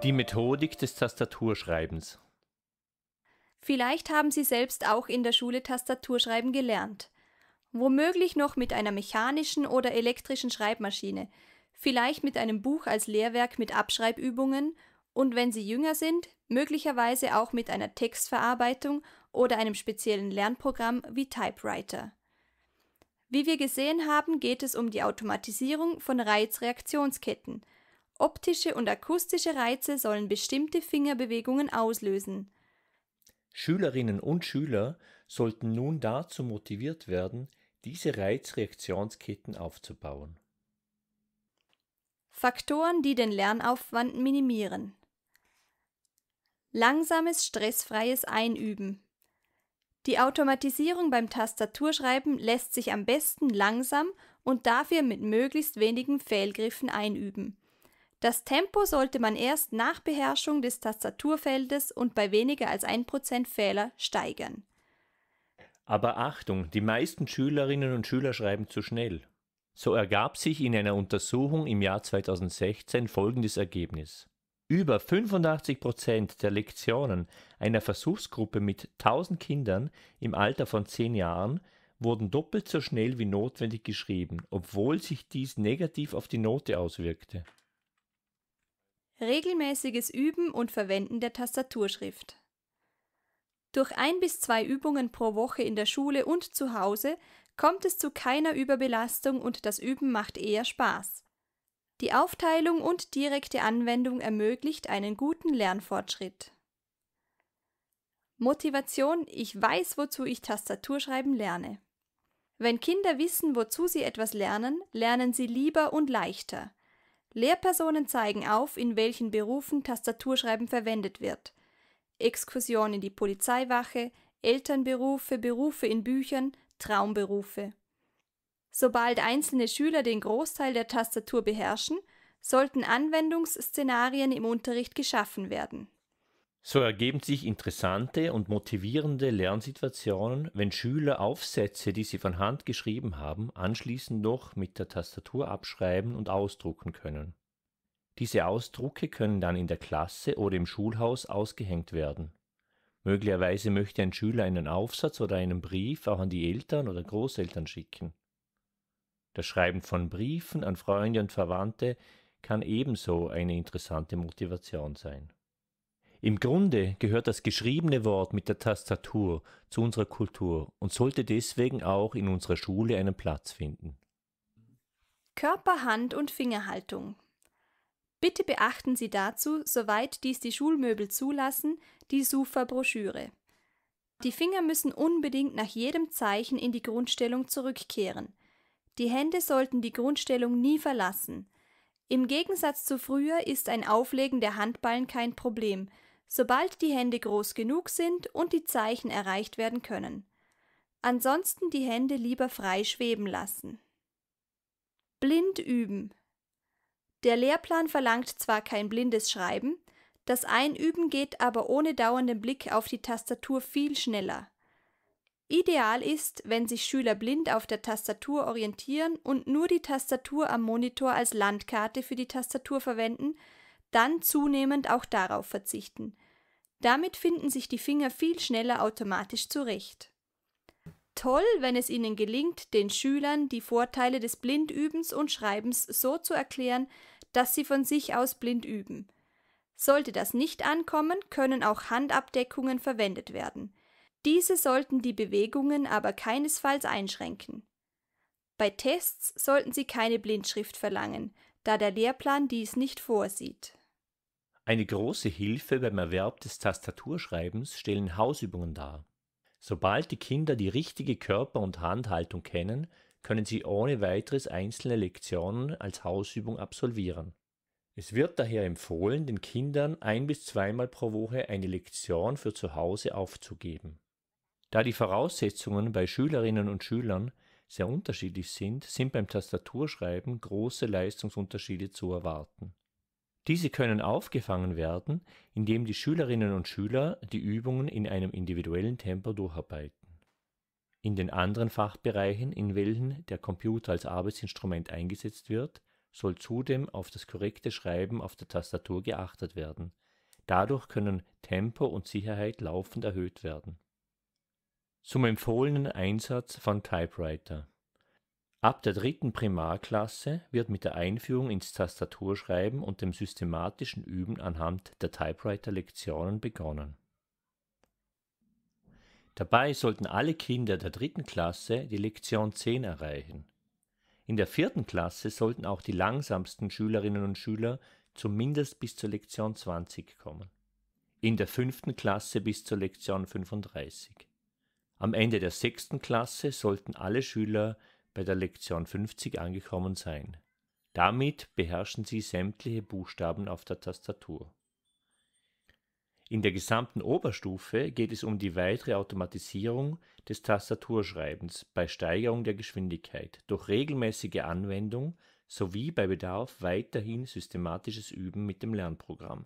Die Methodik des Tastaturschreibens. Vielleicht haben Sie selbst auch in der Schule Tastaturschreiben gelernt. Womöglich noch mit einer mechanischen oder elektrischen Schreibmaschine, vielleicht mit einem Buch als Lehrwerk mit Abschreibübungen und wenn Sie jünger sind, möglicherweise auch mit einer Textverarbeitung oder einem speziellen Lernprogramm wie Typewriter. Wie wir gesehen haben, geht es um die Automatisierung von Reizreaktionsketten. Optische und akustische Reize sollen bestimmte Fingerbewegungen auslösen. Schülerinnen und Schüler sollten nun dazu motiviert werden, diese Reizreaktionsketten aufzubauen. Faktoren, die den Lernaufwand minimieren. Langsames, stressfreies Einüben. Die Automatisierung beim Tastaturschreiben lässt sich am besten langsam und dafür mit möglichst wenigen Fehlgriffen einüben. Das Tempo sollte man erst nach Beherrschung des Tastaturfeldes und bei weniger als 1% Fehler steigern. Aber Achtung, die meisten Schülerinnen und Schüler schreiben zu schnell. So ergab sich in einer Untersuchung im Jahr 2016 folgendes Ergebnis. Über 85% der Lektionen einer Versuchsgruppe mit 1000 Kindern im Alter von 10 Jahren wurden doppelt so schnell wie notwendig geschrieben, obwohl sich dies negativ auf die Note auswirkte. Regelmäßiges Üben und Verwenden der Tastaturschrift. Durch 1 bis 2 Übungen pro Woche in der Schule und zu Hause kommt es zu keiner Überbelastung und das Üben macht eher Spaß. Die Aufteilung und direkte Anwendung ermöglicht einen guten Lernfortschritt. Motivation: Ich weiß, wozu ich Tastaturschreiben lerne. Wenn Kinder wissen, wozu sie etwas lernen, lernen sie lieber und leichter. Lehrpersonen zeigen auf, in welchen Berufen Tastaturschreiben verwendet wird. Exkursion in die Polizeiwache, Elternberufe, Berufe in Büchern, Traumberufe. Sobald einzelne Schüler den Großteil der Tastatur beherrschen, sollten Anwendungsszenarien im Unterricht geschaffen werden. So ergeben sich interessante und motivierende Lernsituationen, wenn Schüler Aufsätze, die sie von Hand geschrieben haben, anschließend noch mit der Tastatur abschreiben und ausdrucken können. Diese Ausdrucke können dann in der Klasse oder im Schulhaus ausgehängt werden. Möglicherweise möchte ein Schüler einen Aufsatz oder einen Brief auch an die Eltern oder Großeltern schicken. Das Schreiben von Briefen an Freunde und Verwandte kann ebenso eine interessante Motivation sein. Im Grunde gehört das geschriebene Wort mit der Tastatur zu unserer Kultur und sollte deswegen auch in unserer Schule einen Platz finden. Körper-, Hand- und Fingerhaltung. Bitte beachten Sie dazu, soweit dies die Schulmöbel zulassen, die SUFA-Broschüre. Die Finger müssen unbedingt nach jedem Zeichen in die Grundstellung zurückkehren. Die Hände sollten die Grundstellung nie verlassen. Im Gegensatz zu früher ist ein Auflegen der Handballen kein Problem, sobald die Hände groß genug sind und die Zeichen erreicht werden können. Ansonsten die Hände lieber frei schweben lassen. Blind üben. Der Lehrplan verlangt zwar kein blindes Schreiben, das Einüben geht aber ohne dauernden Blick auf die Tastatur viel schneller. Ideal ist, wenn sich Schüler blind auf der Tastatur orientieren und nur die Tastatur am Monitor als Landkarte für die Tastatur verwenden, dann zunehmend auch darauf verzichten. Damit finden sich die Finger viel schneller automatisch zurecht. Toll, wenn es Ihnen gelingt, den Schülern die Vorteile des Blindübens und Schreibens so zu erklären, dass sie von sich aus blind üben. Sollte das nicht ankommen, können auch Handabdeckungen verwendet werden. Diese sollten die Bewegungen aber keinesfalls einschränken. Bei Tests sollten Sie keine Blindschrift verlangen, da der Lehrplan dies nicht vorsieht. Eine große Hilfe beim Erwerb des Tastaturschreibens stellen Hausübungen dar. Sobald die Kinder die richtige Körper- und Handhaltung kennen, können sie ohne weiteres einzelne Lektionen als Hausübung absolvieren. Es wird daher empfohlen, den Kindern 1- bis 2-mal pro Woche eine Lektion für zu Hause aufzugeben. Da die Voraussetzungen bei Schülerinnen und Schülern sehr unterschiedlich sind, sind beim Tastaturschreiben große Leistungsunterschiede zu erwarten. Diese können aufgefangen werden, indem die Schülerinnen und Schüler die Übungen in einem individuellen Tempo durcharbeiten. In den anderen Fachbereichen, in welchen der Computer als Arbeitsinstrument eingesetzt wird, soll zudem auf das korrekte Schreiben auf der Tastatur geachtet werden. Dadurch können Tempo und Sicherheit laufend erhöht werden. Zum empfohlenen Einsatz von Typewriter. Ab der 3. Primarklasse wird mit der Einführung ins Tastaturschreiben und dem systematischen Üben anhand der Typewriter-Lektionen begonnen. Dabei sollten alle Kinder der 3. Klasse die Lektion 10 erreichen. In der 4. Klasse sollten auch die langsamsten Schülerinnen und Schüler zumindest bis zur Lektion 20 kommen. In der 5. Klasse bis zur Lektion 35. Am Ende der 6. Klasse sollten alle Schüler bei der Lektion 50 angekommen sein. Damit beherrschen sie sämtliche Buchstaben auf der Tastatur. In der gesamten Oberstufe geht es um die weitere Automatisierung des Tastaturschreibens bei Steigerung der Geschwindigkeit durch regelmäßige Anwendung sowie bei Bedarf weiterhin systematisches Üben mit dem Lernprogramm.